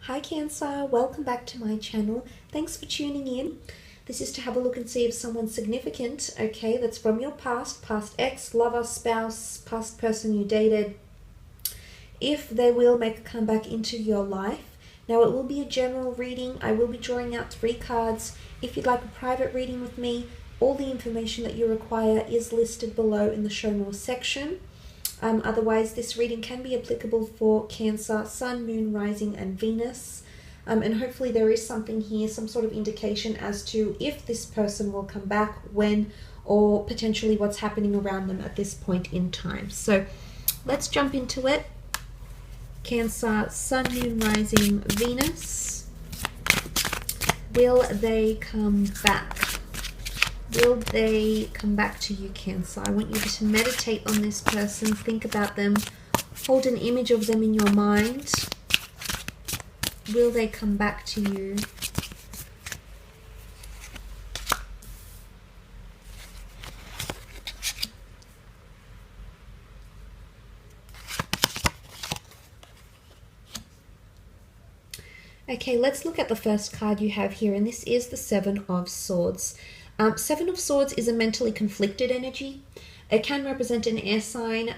Hi Cancer, welcome back to my channel. Thanks for tuning in. This is to have a look and see if someone's significant, okay, that's from your past ex, lover, spouse, past person you dated, if they will make a comeback into your life. Now it will be a general reading. I will be drawing out 3 cards. If you'd like a private reading with me, all the information that you require is listed below in the show more section. Otherwise, this reading can be applicable for Cancer, Sun, Moon, Rising, and Venus. And hopefully there is something here, some sort of indication as to if this person will come back, when, or potentially what's happening around them at this point in time. So let's jump into it. Cancer, Sun, Moon, Rising, Venus. Will they come back? Will they come back to you, Cancer? I want you to meditate on this person, think about them, hold an image of them in your mind. Will they come back to you? Okay, let's look at the first card you have here, and this is the Seven of Swords. Seven of Swords is a mentally conflicted energy. It can represent an air sign,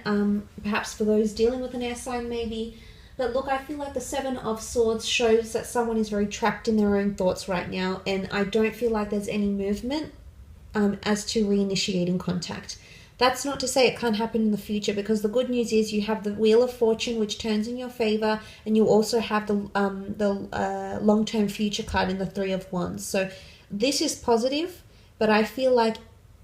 perhaps for those dealing with an air sign maybe. But look, I feel like the Seven of Swords shows that someone is very trapped in their own thoughts right now, and I don't feel like there's any movement as to reinitiating contact. That's not to say it can't happen in the future, because the good news is you have the Wheel of Fortune, which turns in your favor, and you also have the long-term future card in the Three of Wands. So this is positive, but I feel like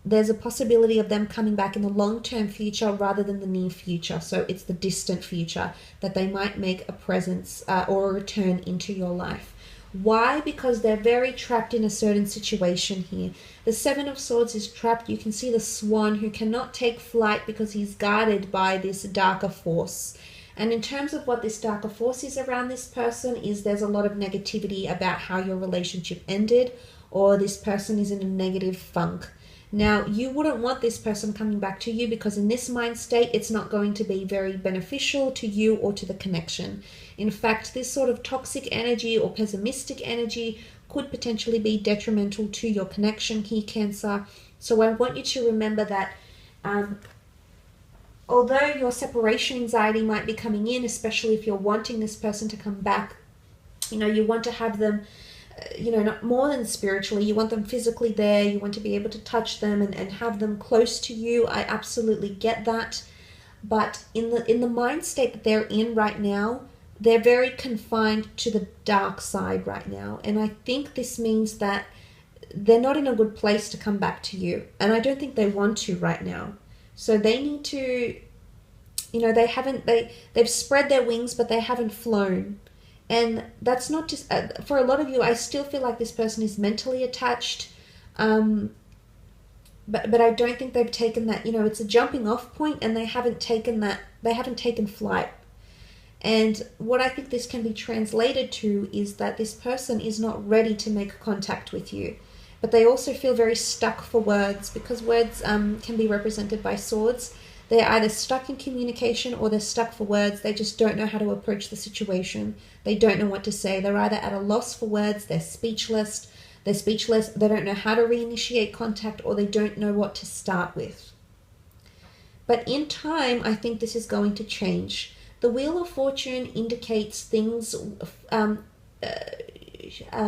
there's a possibility of them coming back in the long-term future rather than the near future. So it's the distant future that they might make a presence or a return into your life. Why? Because they're very trapped in a certain situation here. The Seven of Swords is trapped. You can see the swan who cannot take flight because he's guarded by this darker force. And in terms of what this darker force is around this person, is there's a lot of negativity about how your relationship ended, or this person is in a negative funk. Now, you wouldn't want this person coming back to you, because in this mind state, it's not going to be very beneficial to you or to the connection. In fact, this sort of toxic energy or pessimistic energy could potentially be detrimental to your connection here, Cancer. So I want you to remember that although your separation anxiety might be coming in, especially if you're wanting this person to come back, you want to have them not more than spiritually, you want them physically there, you want to be able to touch them and have them close to you. I absolutely get that. But in the mind state that they're in right now, they're very confined to the dark side right now. And I think this means that they're not in a good place to come back to you. And I don't think they want to right now. So they need to, they've spread their wings, but they haven't flown. And that's not just, for a lot of you, I still feel like this person is mentally attached. But I don't think they've taken that, it's a jumping off point, and they haven't taken flight. And what I think this can be translated to is that this person is not ready to make contact with you. But they also feel very stuck for words, because words can be represented by swords. They're either stuck in communication or they're stuck for words. They just don't know how to approach the situation. They don't know what to say. They're either at a loss for words, they're speechless, they don't know how to reinitiate contact, or they don't know what to start with. But in time, I think this is going to change. The Wheel of Fortune indicates things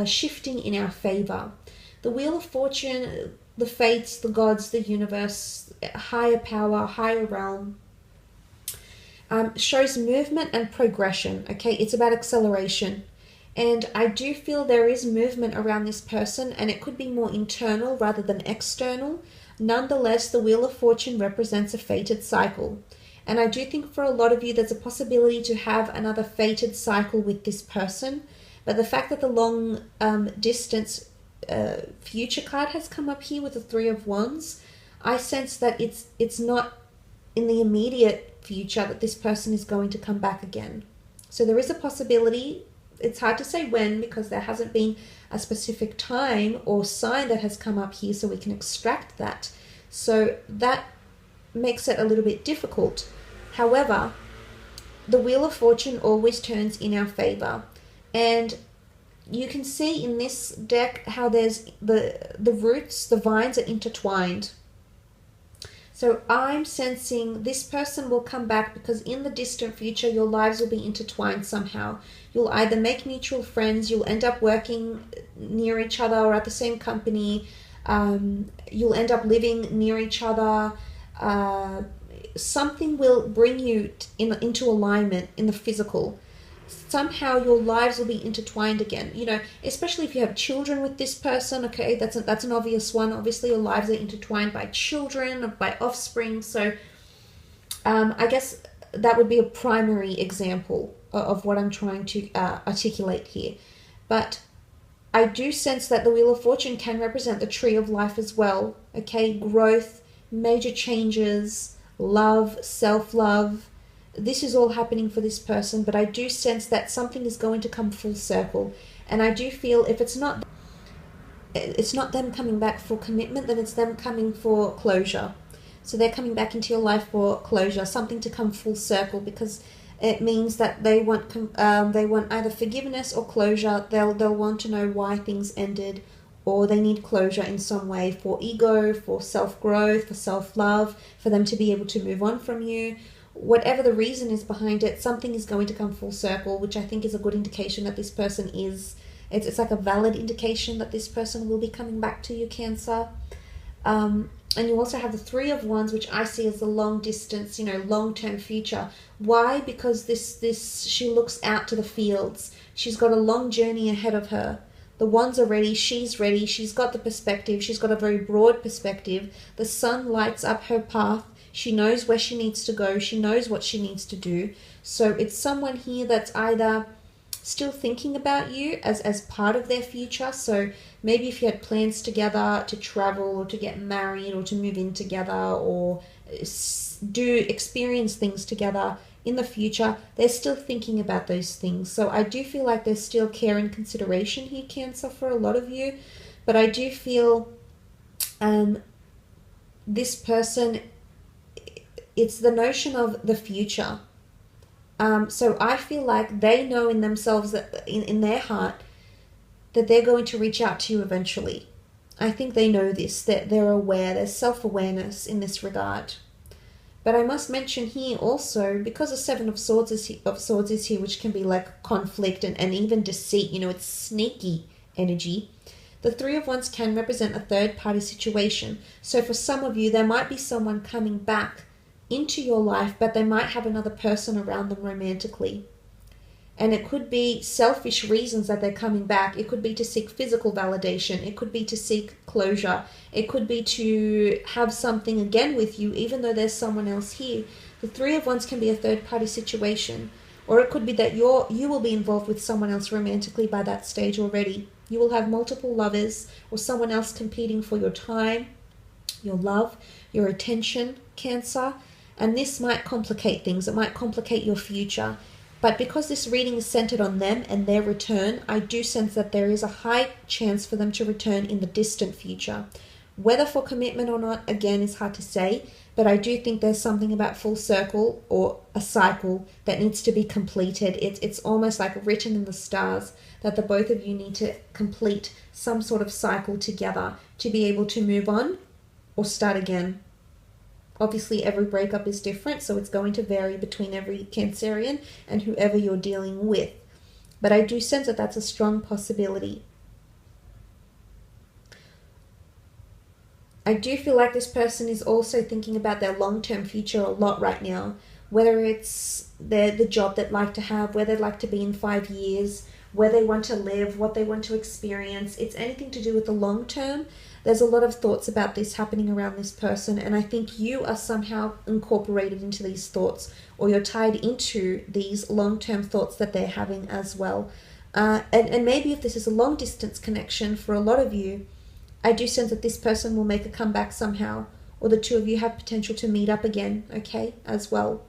shifting in our favor. The Wheel of Fortune, the fates, the gods, the universe, higher power, higher realm, shows movement and progression. Okay, it's about acceleration. And I do feel there is movement around this person, and it could be more internal rather than external. Nonetheless, the Wheel of Fortune represents a fated cycle. And I do think for a lot of you, there's a possibility to have another fated cycle with this person. But the fact that the long distance future card has come up here with the Three of Wands, I sense that it's not in the immediate future that this person is going to come back again. So there is a possibility. It's hard to say when, because there hasn't been a specific time or sign that has come up here so we can extract that. So that makes it a little bit difficult. However, the Wheel of Fortune always turns in our favor. And you can see in this deck how there's the roots, the vines are intertwined. So I'm sensing this person will come back because in the distant future, your lives will be intertwined somehow. You'll either make mutual friends, you'll end up working near each other or at the same company, you'll end up living near each other. Something will bring you into alignment in the physical. Somehow your lives will be intertwined again, you know, especially if you have children with this person. Okay, that's an obvious one. Obviously your lives are intertwined by children or by offspring. So I guess that would be a primary example of what I'm trying to articulate here. But I do sense that the Wheel of Fortune can represent the tree of life as well. Okay, growth, major changes, love, self-love. This is all happening for this person, but I do sense that something is going to come full circle. And I do feel if it's not them coming back for commitment, then it's them coming for closure. So they're coming back into your life for closure, something to come full circle, because it means that they want either forgiveness or closure. They'll want to know why things ended, or they need closure in some way for ego, for self-growth, for self-love, for them to be able to move on from you. Whatever the reason is behind it, something is going to come full circle, which I think is a good indication that this person is, it's like a valid indication that this person will be coming back to you, Cancer. And you also have the Three of Wands, which I see as the long distance, you know, long-term future. Why? Because she looks out to the fields. She's got a long journey ahead of her. The wands are ready, she's got the perspective, she's got a very broad perspective. The sun lights up her path. She knows where she needs to go. She knows what she needs to do. So it's someone here that's either still thinking about you as part of their future. So maybe if you had plans together to travel or to get married or to move in together or experience things together in the future, they're still thinking about those things. So I do feel like there's still care and consideration here, Cancer, for a lot of you. But I do feel this person, it's the notion of the future. So I feel like they know in themselves, that in their heart, that they're going to reach out to you eventually. I think they know this, that they're aware, there's self-awareness in this regard. But I must mention here also, because the Seven of Swords is here, which can be like conflict and even deceit, you know, it's sneaky energy. The Three of Wands can represent a third-party situation. So for some of you, there might be someone coming back into your life, but they might have another person around them romantically. And it could be selfish reasons that they're coming back. It could be to seek physical validation. It could be to seek closure. It could be to have something again with you, even though there's someone else here. The Three of Wands can be a third-party situation. Or it could be that you will be involved with someone else romantically by that stage already. You will have multiple lovers or someone else competing for your time, your love, your attention, Cancer. And this might complicate things. It might complicate your future. But because this reading is centered on them and their return, I do sense that there is a high chance for them to return in the distant future. Whether for commitment or not, again, is hard to say. But I do think there's something about full circle or a cycle that needs to be completed. It's almost like written in the stars that the both of you need to complete some sort of cycle together to be able to move on or start again. Obviously, every breakup is different, so it's going to vary between every Cancerian and whoever you're dealing with. But I do sense that that's a strong possibility. I do feel like this person is also thinking about their long-term future a lot right now, whether it's the job they'd like to have, where they'd like to be in 5 years, where they want to live, what they want to experience. It's anything to do with the long term. There's a lot of thoughts about this happening around this person, and I think you are somehow incorporated into these thoughts, or you're tied into these long-term thoughts that they're having as well. And maybe if this is a long-distance connection for a lot of you, I do sense that this person will make a comeback somehow, or the two of you have potential to meet up again, okay, as well.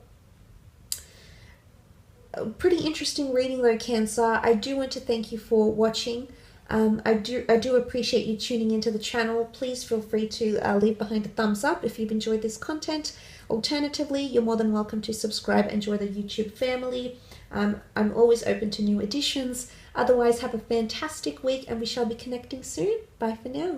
Pretty interesting reading though, Cancer. I do want to thank you for watching. I do appreciate you tuning into the channel. Please feel free to leave behind a thumbs up if you've enjoyed this content. Alternatively, you're more than welcome to subscribe and join the YouTube family. I'm always open to new additions. Otherwise, have a fantastic week and we shall be connecting soon. Bye for now.